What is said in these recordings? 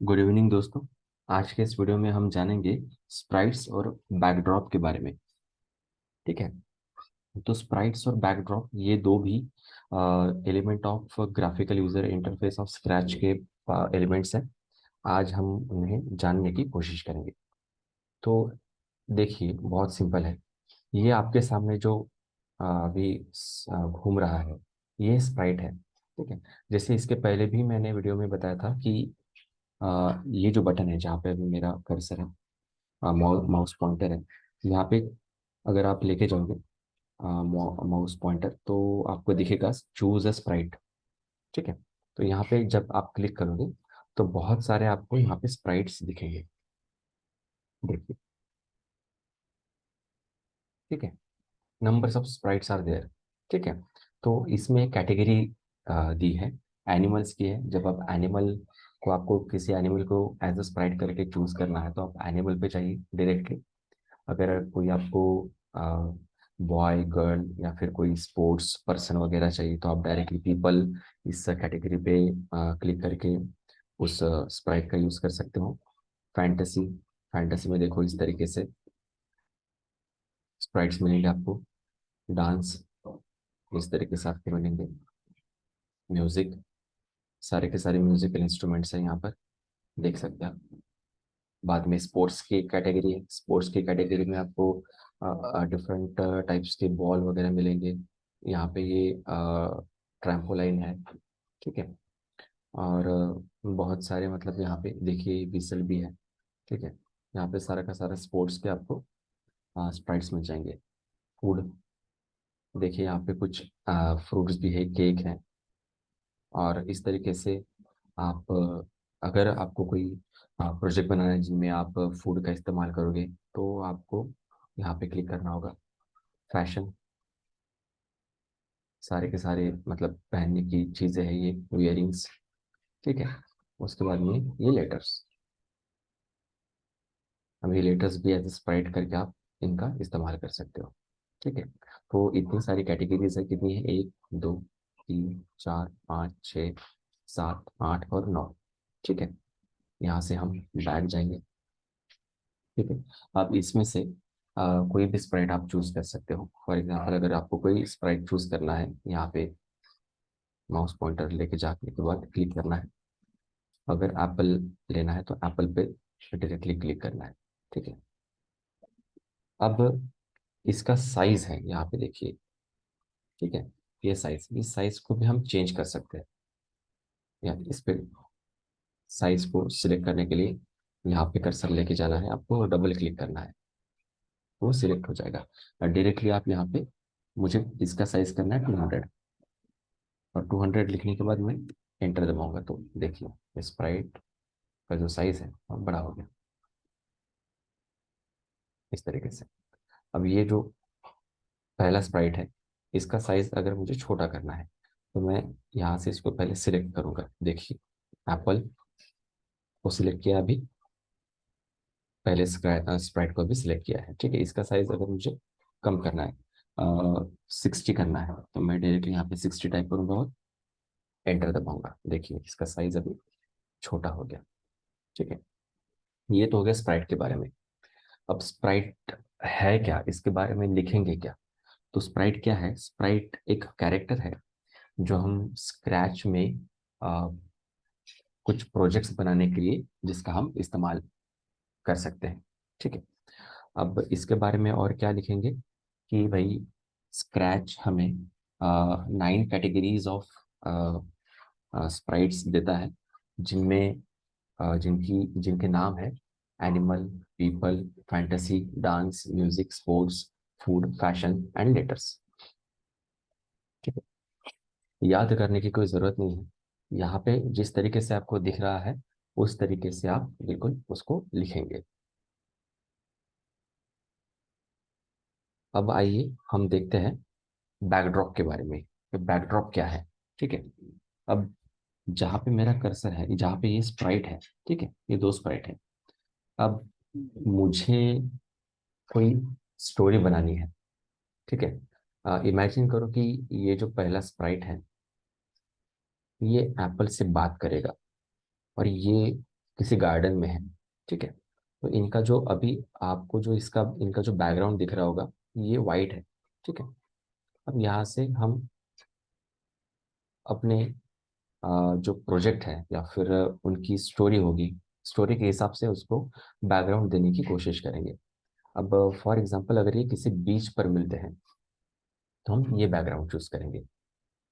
Good evening दोस्तों। आज के इस वीडियो में हम जानेंगे स्प्राइट्स और बैकड्रॉप के बारे में। ठीक है। तो स्प्राइट्स और बैकड्रॉप ये दो भी element of graphical user interface of scratch के एलिमेंट्स हैं। आज हम उन्हें जानने की कोशिश करेंगे। तो देखिए, बहुत सिंपल है। ये आपके सामने जो अभी घूम रहा है, ये स्प्राइट है। ठीक है। जैसे इसके पहले भी मैंने वीडियो में बताया था कि ये जो बटन है जहाँ पे अभी मेरा कर्सर है, माउस पॉइंटर है, यहाँ पे अगर आप लेके जाओगे माउस पॉइंटर तो आपको दिखेगा चूज अ स्प्राइट। ठीक है। तो यहाँ पे जब आप क्लिक करोगे तो बहुत सारे आपको यहाँ पे स्प्राइट्स दिखेंगे। देखिए। ठीक है। Numbers of sprites are there. ठीक है। तो इसमें कैटेगरी दी है, एनिमल्स की है। जब आप एनिमल को, आपको किसी एनिमल को एज अ स्प्राइट करके चूज करना है तो आप एनिमल पे चाहिए डायरेक्टली। अगर कोई आपको बॉय गर्ल या फिर कोई स्पोर्ट्स पर्सन वगैरह चाहिए तो आप डायरेक्टली पीपल इस कैटेगरी पे क्लिक करके उस स्प्राइट का यूज कर सकते हो। फैंटेसी, फैंटेसी में देखो इस तरीके से स्प्राइट्स मिलेंगे आपको। डांस, इस तरीके से आपको मिलेंगे। म्यूजिक, सारे के सारे म्यूजिकल इंस्ट्रूमेंट्स हैं यहाँ पर, देख सकते हैं आप। बाद में स्पोर्ट्स की कैटेगरी है। स्पोर्ट्स की कैटेगरी में आपको डिफरेंट टाइप्स के बॉल वगैरह मिलेंगे। यहाँ पे ये ट्रैम्पोलाइन है। ठीक है। और बहुत सारे, मतलब यहाँ पे देखिए विसल भी है। ठीक है। यहाँ पे सारा का सारा स्पोर्ट्स के आपको स्प्राइट्स मिल जाएंगे। फूड, देखिए यहाँ पे कुछ फ्रूट्स भी है, केक है। और इस तरीके से आप अगर आपको कोई प्रोजेक्ट बनाना है जिनमें आप फूड का इस्तेमाल करोगे तो आपको यहाँ पे क्लिक करना होगा। फैशन, सारे के सारे मतलब पहनने की चीज़ें हैं ये, इयरिंग्स। ठीक है। उसके बाद में ये लेटर्स। अब ये लेटर्स भी एज स्प्राइट करके आप इनका इस्तेमाल कर सकते हो। ठीक है। तो इतनी सारी कैटेगरीज है, कितनी है, एक, दो, तीन, चार, पाँच, छः, सात, आठ और नौ। ठीक है। यहाँ से हम बैठ जाएंगे। ठीक है। आप इसमें से कोई भी स्प्राइट आप चूज कर सकते हो। फॉर एग्जांपल, अगर आपको कोई स्प्राइट चूज करना है, यहाँ पे माउस पॉइंटर लेके जाने के बाद क्लिक करना है। अगर एप्पल लेना है तो एप्पल पे डायरेक्टली क्लिक करना है। ठीक है। अब इसका साइज है, यहाँ पे देखिए। ठीक है। ये साइज, इस साइज को भी हम चेंज कर सकते हैं। या इस पे साइज को सिलेक्ट करने के लिए यहाँ पे कर्सर लेके जाना है आपको और डबल क्लिक करना है, वो सिलेक्ट हो जाएगा। और डायरेक्टली आप यहाँ पे, मुझे इसका साइज करना है 200, और 200 लिखने के बाद मैं एंटर दबाऊंगा तो देखिए स्प्राइट का जो साइज है वो बड़ा हो गया इस तरीके से। अब ये जो पहला स्प्राइट है, इसका साइज अगर मुझे छोटा करना है तो मैं यहाँ से इसको पहले सिलेक्ट करूंगा। देखिए, एप्पल को सिलेक्ट किया अभी, पहले स्प्राइट को भी सिलेक्ट किया है। ठीक है। इसका साइज अगर मुझे कम करना है, 60 करना है, तो मैं डायरेक्टली यहाँ पे 60 टाइप करूंगा और एंटर दबाऊंगा। देखिए इसका साइज अभी छोटा हो गया। ठीक है। ये तो हो गया स्प्राइट के बारे में। अब स्प्राइट है क्या, इसके बारे में लिखेंगे क्या। तो स्प्राइट क्या है, स्प्राइट एक कैरेक्टर है जो हम स्क्रैच में आ, कुछ प्रोजेक्ट्स बनाने के लिए जिसका हम इस्तेमाल कर सकते हैं। ठीक है। अब इसके बारे में और क्या लिखेंगे कि भाई स्क्रैच हमें 9 कैटेगरीज ऑफ स्प्राइट्स देता है, जिनमें जिनके नाम है animal, people, fantasy, dance, music, sports, food, fashion and letters. ठीक है। याद करने की कोई ज़रूरत नहीं है। यहाँ पे जिस तरीके से आपको दिख रहा है उस तरीके से आप बिल्कुल उसको लिखेंगे। अब आइए हम देखते हैं बैकड्रॉप के बारे में कि बैकड्रॉप क्या है। ठीक है। अब जहाँ पे मेरा कर्सर है, जहाँ पे ये स्प्राइट है, ठीक है, ये दो स्प्राइट है। अब मुझे कोई स्टोरी बनानी है। ठीक है। इमेजिन करो कि ये जो पहला स्प्राइट है ये एप्पल से बात करेगा और ये किसी गार्डन में है, ठीक है। तो इनका जो अभी आपको जो इसका इनका जो बैकग्राउंड दिख रहा होगा ये वाइट है, ठीक है। अब यहाँ से हम अपने जो प्रोजेक्ट है या फिर उनकी स्टोरी होगी, स्टोरी के हिसाब से उसको बैकग्राउंड देने की कोशिश करेंगे। अब फॉर एग्जांपल अगर ये किसी बीच पर मिलते हैं तो हम ये बैकग्राउंड चूज करेंगे,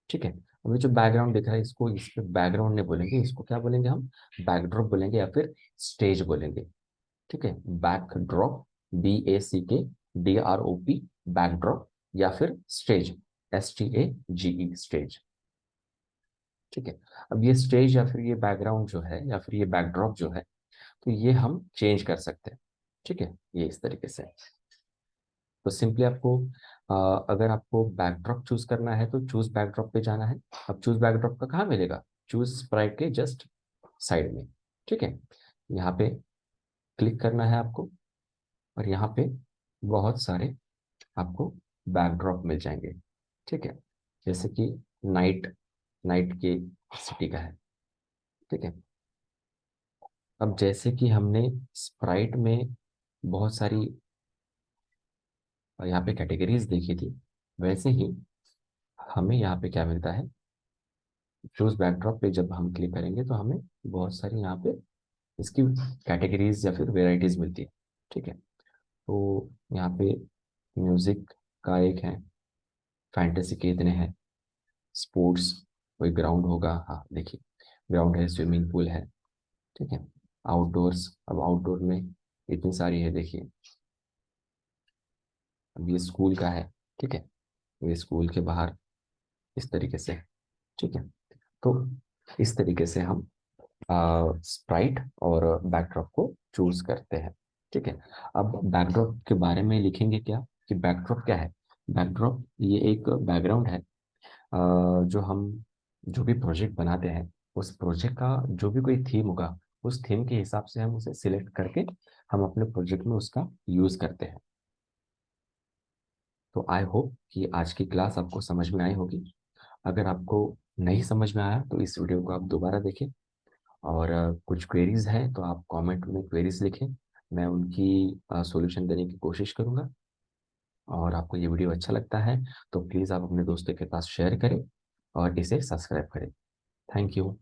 ठीक है। अब ये जो बैकग्राउंड दिख रहा है इसको इस पे बैकग्राउंड नहीं बोलेंगे, इसको क्या बोलेंगे हम, बैकड्रॉप बोलेंगे या फिर स्टेज बोलेंगे, ठीक है। बैकड्रॉप, BACKDROP, बैकड्रॉप या फिर स्टेज, STAGE, स्टेज, ठीक है। अब ये स्टेज या फिर ये बैकग्राउंड जो है या फिर ये बैकड्रॉप जो है तो ये हम चेंज कर सकते हैं, ठीक है। ये इस तरीके से। तो सिंपली आपको अगर आपको बैकड्रॉप चूज करना है तो चूज बैकड्रॉप पे जाना है। अब चूज बैकड्रॉप का कहाँ मिलेगा, चूज स्प्राइट के जस्ट साइड में, ठीक है। यहाँ पे क्लिक करना है आपको और यहाँ पे बहुत सारे आपको बैकड्रॉप मिल जाएंगे, ठीक है। जैसे कि नाइट, नाइट के सिटी का है, ठीक है। अब जैसे कि हमने स्प्राइट में बहुत सारी यहाँ पे कैटेगरीज देखी थी, वैसे ही हमें यहाँ पे क्या मिलता है, चूज बैकड्रॉप पे जब हम क्लिक करेंगे तो हमें बहुत सारी यहाँ पे इसकी कैटेगरीज या फिर वेराइटीज मिलती है, ठीक है। तो यहाँ पे म्यूजिक का एक है, फैंटेसी के इतने हैं, स्पोर्ट्स कोई ग्राउंड होगा, हाँ देखिए ग्राउंड है, स्विमिंग पूल है, ठीक है। आउटडोर्स, अब आउटडोर में इतनी सारी है देखिए। अब ये स्कूल का है, ठीक है। ये स्कूल के बाहर इस तरीके से, ठीक है। तो इस तरीके से हम स्प्राइट और बैकड्रॉप को चूज करते हैं, ठीक है। अब बैकड्रॉप के बारे में लिखेंगे क्या, कि बैकड्रॉप क्या है। बैकड्रॉप ये एक बैकग्राउंड है, जो हम जो भी प्रोजेक्ट बनाते हैं उस प्रोजेक्ट का जो भी कोई थीम होगा उस थीम के हिसाब से हम उसे सिलेक्ट करके हम अपने प्रोजेक्ट में उसका यूज करते हैं। तो आई होप कि आज की क्लास आपको समझ में आई होगी। अगर आपको नहीं समझ में आया तो इस वीडियो को आप दोबारा देखें, और कुछ क्वेरीज हैं तो आप कमेंट में क्वेरीज लिखें, मैं उनकी सॉल्यूशन देने की कोशिश करूंगा। और आपको ये वीडियो अच्छा लगता है तो प्लीज़ आप अपने दोस्तों के पास शेयर करें और इसे सब्सक्राइब करें। Thank you.